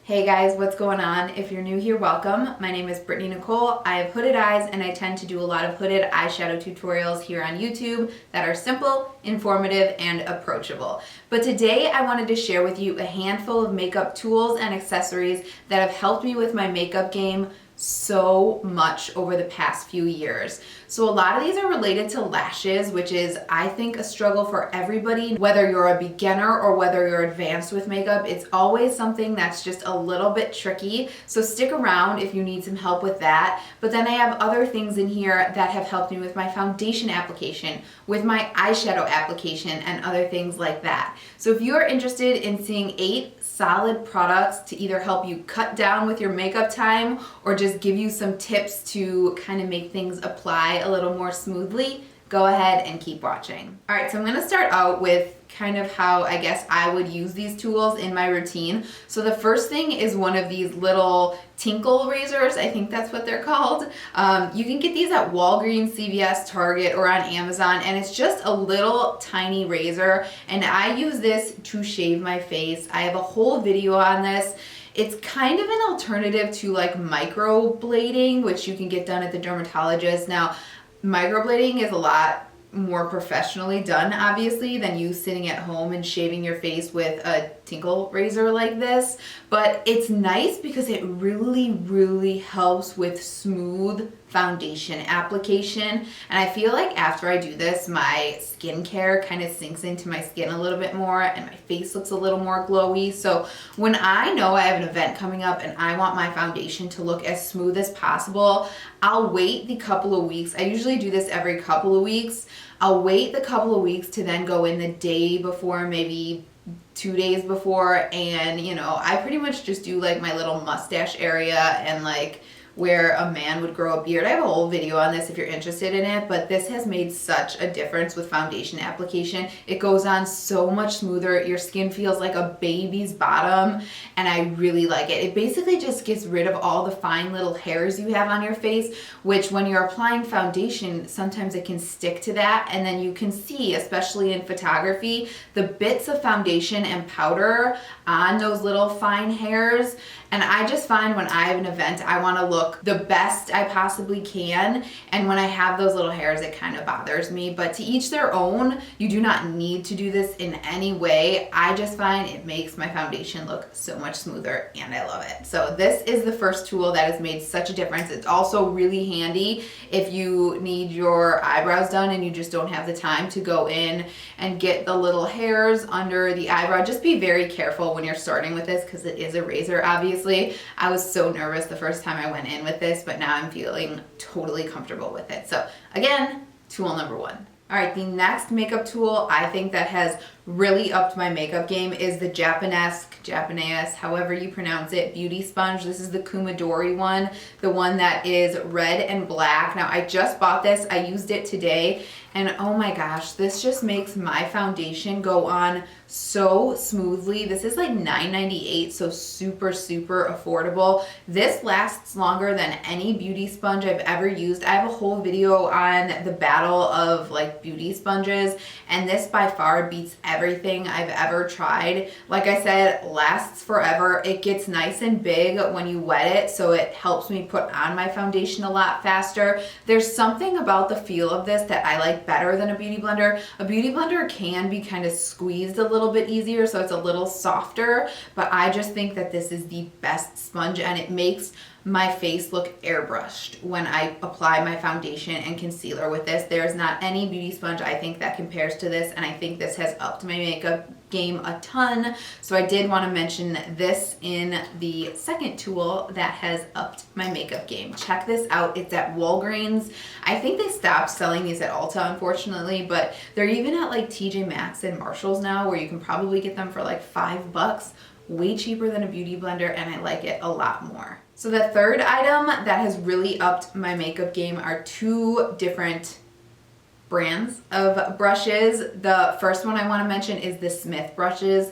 Hey guys, what's going on? If you're new here, welcome. My name is BrittanyNichole. I have hooded eyes and I tend to do a lot of hooded eyeshadow tutorials here on YouTube that are simple, informative, and approachable. But today I wanted to share with you a handful of makeup tools and accessories that have helped me with my makeup game so much over the past few years. So a lot of these are related to lashes, which is, I think, a struggle for everybody. Whether you're a beginner or whether you're advanced with makeup, it's always something that's just a little bit tricky. So stick around if you need some help with that. But then I have other things in here that have helped me with my foundation application, with my eyeshadow application, and other things like that. So if you're interested in seeing 8 solid products to either help you cut down with your makeup time or just give you some tips to kind of make things apply a little more smoothly, go ahead and keep watching. All right, so I'm gonna start out with kind of how I guess I would use these tools in my routine. So the first thing is one of these little tinkle razors. I think that's what they're called. You can get these at Walgreens, CVS, Target, or on Amazon, and it's just a little tiny razor, and I use this to shave my face. I have a whole video on this. It's kind of an alternative to like microblading, which you can get done at the dermatologist. Now, microblading is a lot more professionally done, obviously, than you sitting at home and shaving your face with a tinkle razor like this. But it's nice because it really helps with smooth foundation application. And I feel like after I do this, my skincare kind of sinks into my skin a little bit more and my face looks a little more glowy. So when I know I have an event coming up and I want my foundation to look as smooth as possible, I'll wait the couple of weeks. I usually do this every couple of weeks. I'll wait the couple of weeks to then go in the day before, maybe 2 days before, and I pretty much just do like my little mustache area and like where a man would grow a beard. I have a whole video on this if you're interested in it, but this has made such a difference with foundation application. It goes on so much smoother. Your skin feels like a baby's bottom, and I really like it. It basically just gets rid of all the fine little hairs you have on your face, which when you're applying foundation, sometimes it can stick to that, and then you can see, especially in photography, the bits of foundation and powder on those little fine hairs. And I just find when I have an event, I want to look the best I possibly can. And when I have those little hairs, it kind of bothers me. But to each their own. You do not need to do this in any way. I just find it makes my foundation look so much smoother, and I love it. So this is the first tool that has made such a difference. It's also really handy if you need your eyebrows done and you just don't have the time to go in and get the little hairs under the eyebrow. Just be very careful when you're starting with this because it is a razor, obviously. I was so nervous the first time I went in with this, but now I'm feeling totally comfortable with it. So again, tool number 1. All right, the next makeup tool I think that has really upped my makeup game is the japonesque, however you pronounce it, beauty sponge. This is the Kumadori one, the one that is red and black. Now I just bought this, I used it today, and oh my gosh, this just makes my foundation go on so smoothly. This is like $9.98, so super affordable. This lasts longer than any beauty sponge I've ever used. I have a whole video on the battle of like beauty sponges, and this by far beats everything I've ever tried. Like I said, lasts forever. It gets nice and big when you wet it, so it helps me put on my foundation a lot faster. There's something about the feel of this that I like better than a beauty blender. A beauty blender can be kind of squeezed a little bit easier, so it's a little softer, but I just think that this is the best sponge, and it makes my face look airbrushed when I apply my foundation and concealer with this. There's not any beauty sponge I think that compares to this, and I think this has upped my makeup game a ton. So I did want to mention this in the second tool that has upped my makeup game. Check this out. It's at Walgreens. I think they stopped selling these at Ulta, unfortunately, but they're even at like TJ Maxx and Marshalls now, where you can probably get them for like $5. Way cheaper than a beauty blender, and I like it a lot more. So the third item that has really upped my makeup game are 2 different brands of brushes. The first one I want to mention is the Smith brushes.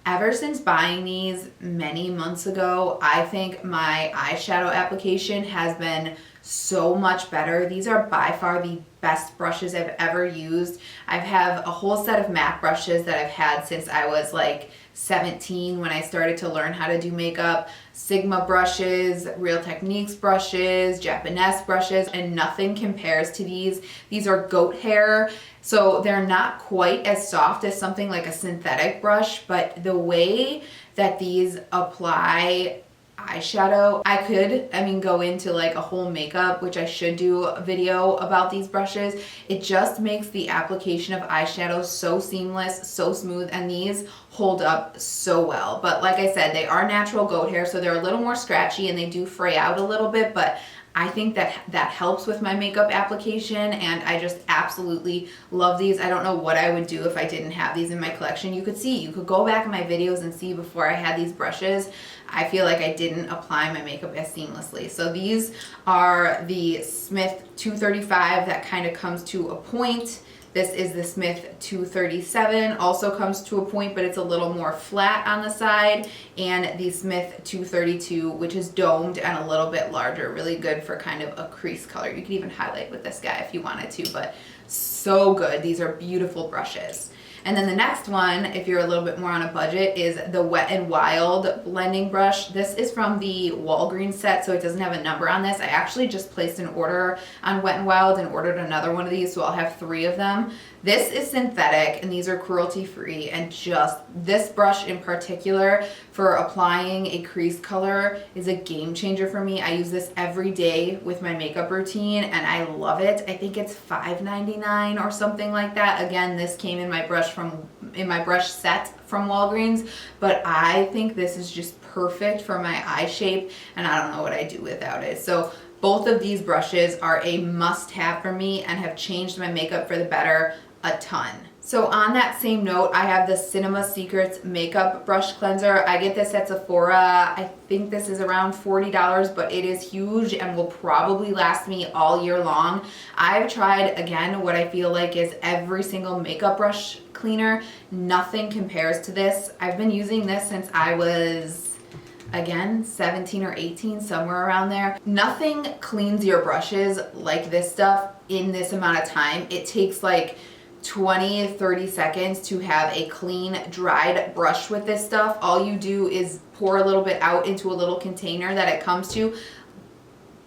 Ever since buying these many months ago, I think my eyeshadow application has been so much better. These are by far the best brushes I've ever used. I have a whole set of MAC brushes that I've had since I was like 17 when I started to learn how to do makeup. Sigma brushes, Real Techniques brushes, japonesque brushes, and nothing compares to these. These are goat hair, so they're not quite as soft as something like a synthetic brush, but the way that these apply eyeshadow, I could go into like a whole makeup, which I should do a video about these brushes. It just makes the application of eyeshadow so seamless, so smooth, and these hold up so well. But like I said, they are natural goat hair, so they're a little more scratchy and they do fray out a little bit, but I think that helps with my makeup application, and I just absolutely love these. I don't know what I would do if I didn't have these in my collection. You could go back in my videos and see before I had these brushes. I feel like I didn't apply my makeup as seamlessly. So these are the Smith 235 that kind of comes to a point. This is the Smith 237, also comes to a point, but it's a little more flat on the side. And the Smith 232, which is domed and a little bit larger, really good for kind of a crease color. You could even highlight with this guy if you wanted to, but so good. These are beautiful brushes. And then the next one, if you're a little bit more on a budget, is the Wet n Wild blending brush. This is from the Walgreens set, so it doesn't have a number on this. I actually just placed an order on Wet n Wild and ordered another one of these, so I'll have 3 of them. This is synthetic, and these are cruelty-free, and just this brush in particular for applying a crease color is a game changer for me. I use this every day with my makeup routine, and I love it. I think it's $5.99 or something like that. Again, this came in my brush set from Walgreens, but I think this is just perfect for my eye shape, and I don't know what I'd do without it. So both of these brushes are a must-have for me and have changed my makeup for the better a ton. So on that same note, I have the Cinema Secrets Makeup Brush Cleanser. I get this at Sephora. I think this is around $40, but it is huge and will probably last me all year long. I've tried, again, what I feel like is every single makeup brush cleaner. Nothing compares to this. I've been using this since I was, again, 17 or 18, somewhere around there. Nothing cleans your brushes like this stuff in this amount of time. It takes like 20-30 seconds to have a clean, dried brush with this stuff. All you do is pour a little bit out into a little container that it comes to.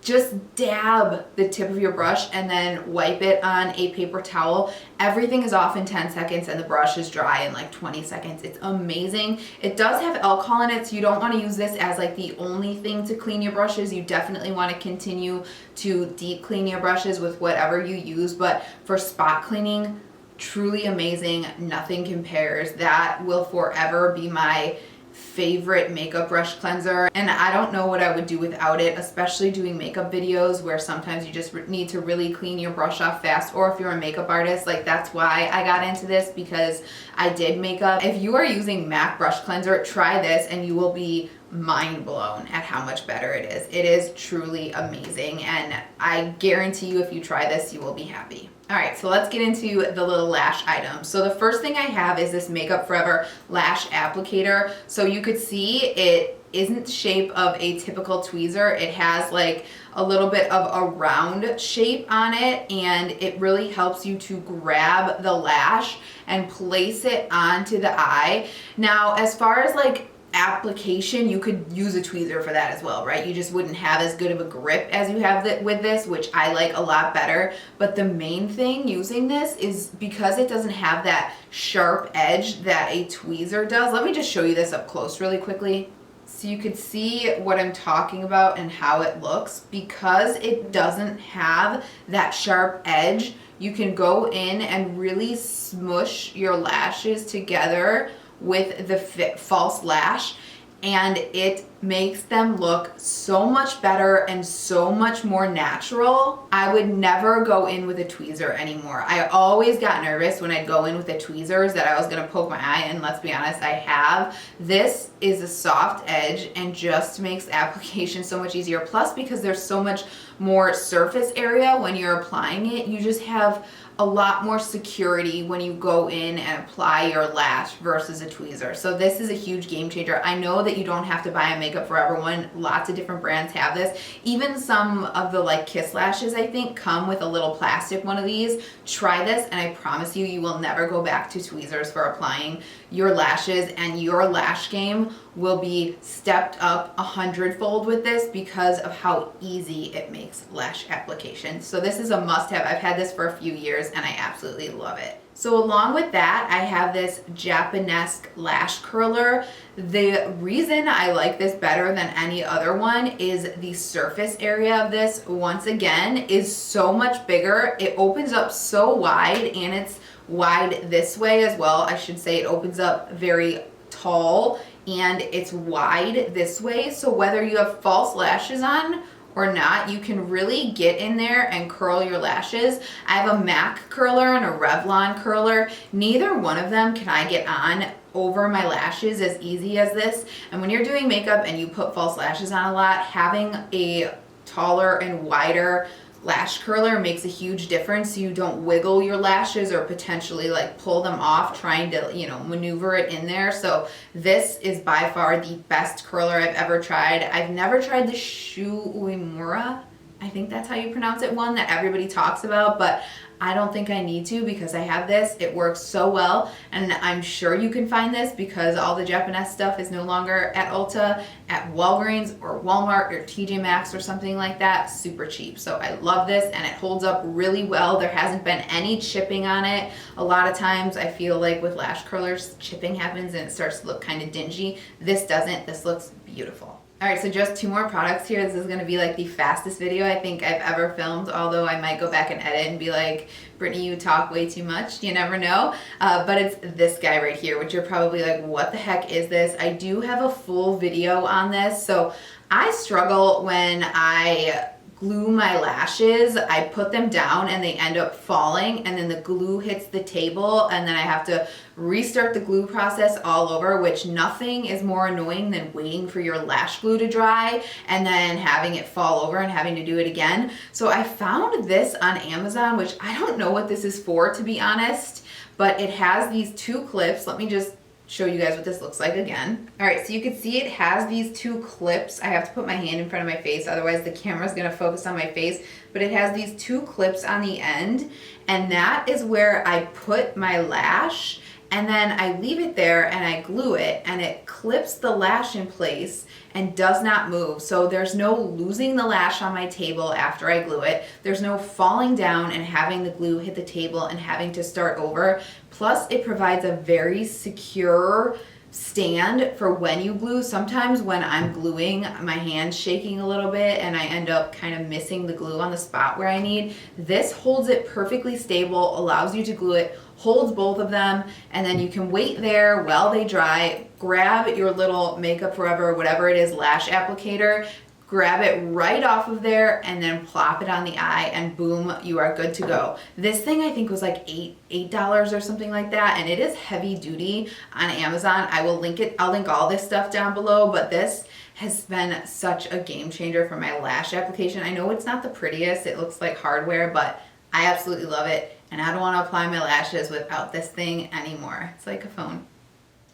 Just dab the tip of your brush and then wipe it on a paper towel. Everything is off in 10 seconds and the brush is dry in like 20 seconds. It's amazing. It does have alcohol in it, so you don't want to use this as like the only thing to clean your brushes. You definitely want to continue to deep clean your brushes with whatever you use, but for spot cleaning, truly amazing. Nothing compares. That will forever be my favorite makeup brush cleanser, and I don't know what I would do without it, especially doing makeup videos where sometimes you just need to really clean your brush off fast, or if you're a makeup artist, like that's why I got into this, because I did makeup. If you are using MAC brush cleanser, try this and you will be mind blown at how much better it is. It is truly amazing, and I guarantee you if you try this, you will be happy. All right, so let's get into the little lash items. So the first thing I have is this Makeup Forever lash applicator. So you could see it isn't the shape of a typical tweezer. It has like a little bit of a round shape on it, and it really helps you to grab the lash and place it onto the eye. Now, as far as like application, you could use a tweezer for that as well, right? You just wouldn't have as good of a grip as you have with this, which I like a lot better. But the main thing using this is because it doesn't have that sharp edge that a tweezer does. Let me just show you this up close really quickly, so you could see what I'm talking about and how it looks. Because it doesn't have that sharp edge, you can go in and really smush your lashes together with the false lash, and it makes them look so much better and so much more natural. I would never go in with a tweezer anymore. I always got nervous when I'd go in with the tweezers that I was gonna poke my eye, and let's be honest, I have. This is a soft edge and just makes application so much easier. Plus, because there's so much more surface area when you're applying it, you just have a lot more security when you go in and apply your lash versus a tweezer. So this is a huge game changer. I know that you don't have to buy a Makeup Forever one. Lots of different brands have this. Even some of the like Kiss lashes, I think, come with a little plastic one of these. Try this and I promise you, you will never go back to tweezers for applying your lashes, and your lash game will be stepped up 100-fold with this because of how easy it makes lash application. So this is a must-have. I've had this for a few years and I absolutely love it. So along with that, I have this japonesque lash curler. The reason I like this better than any other one is the surface area of this, once again, is so much bigger. It opens up so wide, and it's wide this way as well. I should say it opens up very tall and it's wide this way. So whether you have false lashes on or not, you can really get in there and curl your lashes. I have a MAC curler and a Revlon curler. Neither one of them can I get on over my lashes as easy as this. And when you're doing makeup and you put false lashes on a lot, having a taller and wider lash curler makes a huge difference, so you don't wiggle your lashes or potentially like pull them off trying to, you know, maneuver it in there. So this is by far the best curler I've ever tried. I've never tried the Shu Uemura, I think that's how you pronounce it, one that everybody talks about, but I don't think I need to because I have this. It works so well, and I'm sure you can find this because all the Japanese stuff is no longer at Ulta, at Walgreens or Walmart or TJ Maxx or something like that, super cheap. So I love this and it holds up really well. There hasn't been any chipping on it. A lot of times I feel like with lash curlers, chipping happens and it starts to look kind of dingy. This doesn't. This looks beautiful. All right, so just 2 more products here. This is gonna be like the fastest video I think I've ever filmed, although I might go back and edit and be like, Brittany, you talk way too much. You never know. But it's this guy right here, which you're probably like, what the heck is this? I do have a full video on this. So I struggle when I glue my lashes. I put them down and they end up falling, and then the glue hits the table and then I have to restart the glue process all over, which nothing is more annoying than waiting for your lash glue to dry and then having it fall over and having to do it again. So I found this on Amazon, which I don't know what this is for, to be honest, but it has these 2 clips. Let me just show you guys what this looks like again. All right, so you can see it has these 2 clips. I have to put my hand in front of my face, otherwise the camera's gonna focus on my face, but it has these 2 clips on the end, and that is where I put my lash, and then I leave it there and I glue it, and it clips the lash in place and does not move. So there's no losing the lash on my table after I glue it. There's no falling down and having the glue hit the table and having to start over. Plus it provides a very secure stand for when you glue. Sometimes when I'm gluing, my hand's shaking a little bit and I end up kind of missing the glue on the spot where I need. This holds it perfectly stable, allows you to glue it, holds both of them, and then you can wait there while they dry, grab your little Makeup Forever, whatever it is, lash applicator, grab it right off of there and then plop it on the eye, and boom, you are good to go. This thing I think was like $8 or something like that, and it is heavy duty on Amazon. I will link it. I'll link all this stuff down below, but this has been such a game changer for my lash application. I know it's not the prettiest. It looks like hardware, but I absolutely love it, and I don't want to apply my lashes without this thing anymore. It's like a phone.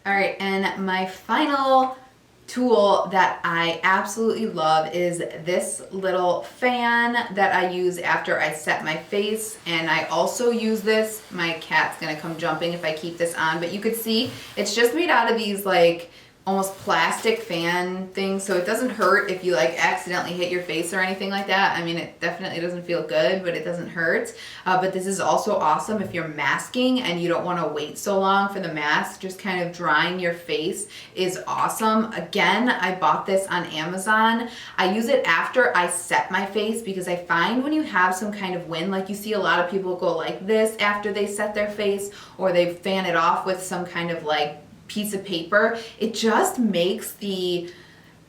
All right, and my final tool that I absolutely love is this little fan that I use after I set my face, and I also use this, my cat's gonna come jumping if I keep this on, but you could see it's just made out of these like almost plastic fan things, so it doesn't hurt if you like accidentally hit your face or anything like that. I mean, it definitely doesn't feel good, but it doesn't hurt. But this is also awesome if you're masking and you don't want to wait so long for the mask. Just kind of drying your face is awesome. Again, I bought this on Amazon. I use it after I set my face because I find when you have some kind of wind, like you see a lot of people go like this after they set their face, or they fan it off with some kind of like piece of paper, it just makes the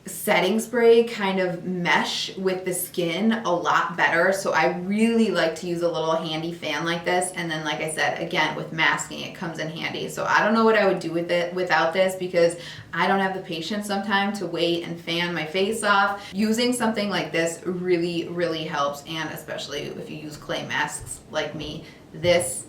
setting spray kind of mesh with the skin a lot better. So I really like to use a little handy fan like this. And then, like I said, again, with masking, it comes in handy. So I don't know what I would do with it without this, because I don't have the patience sometimes to wait and fan my face off. Using something like this really, really helps. And especially if you use clay masks like me, this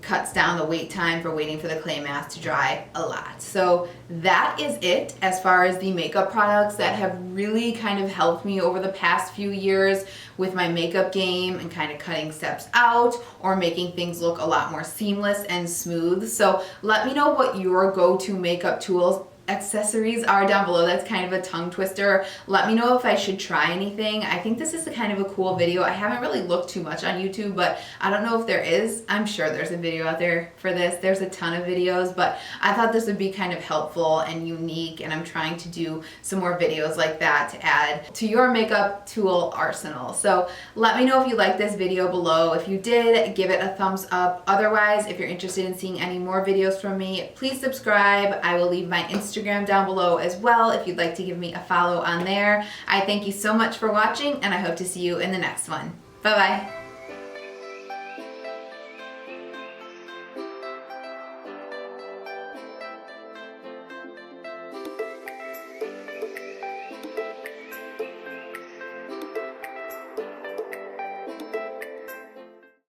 cuts down the wait time for waiting for the clay mask to dry a lot. So that is it as far as the makeup products that have really kind of helped me over the past few years with my makeup game and kind of cutting steps out or making things look a lot more seamless and smooth. So let me know what your go-to makeup tools, accessories are down below. That's kind of a tongue twister. Let me know if I should try anything. I think this is a kind of a cool video. I haven't really looked too much on YouTube, but I don't know if there is. I'm sure there's a video out there for this. There's a ton of videos, but I thought this would be kind of helpful and unique, and I'm trying to do some more videos like that to add to your makeup tool arsenal. So let me know if you liked this video below. If you did, give it a thumbs up. Otherwise, if you're interested in seeing any more videos from me, please subscribe. I will leave my Instagram down below as well if you'd like to give me a follow on there. I thank you so much for watching, and I hope to see you in the next one. Bye bye.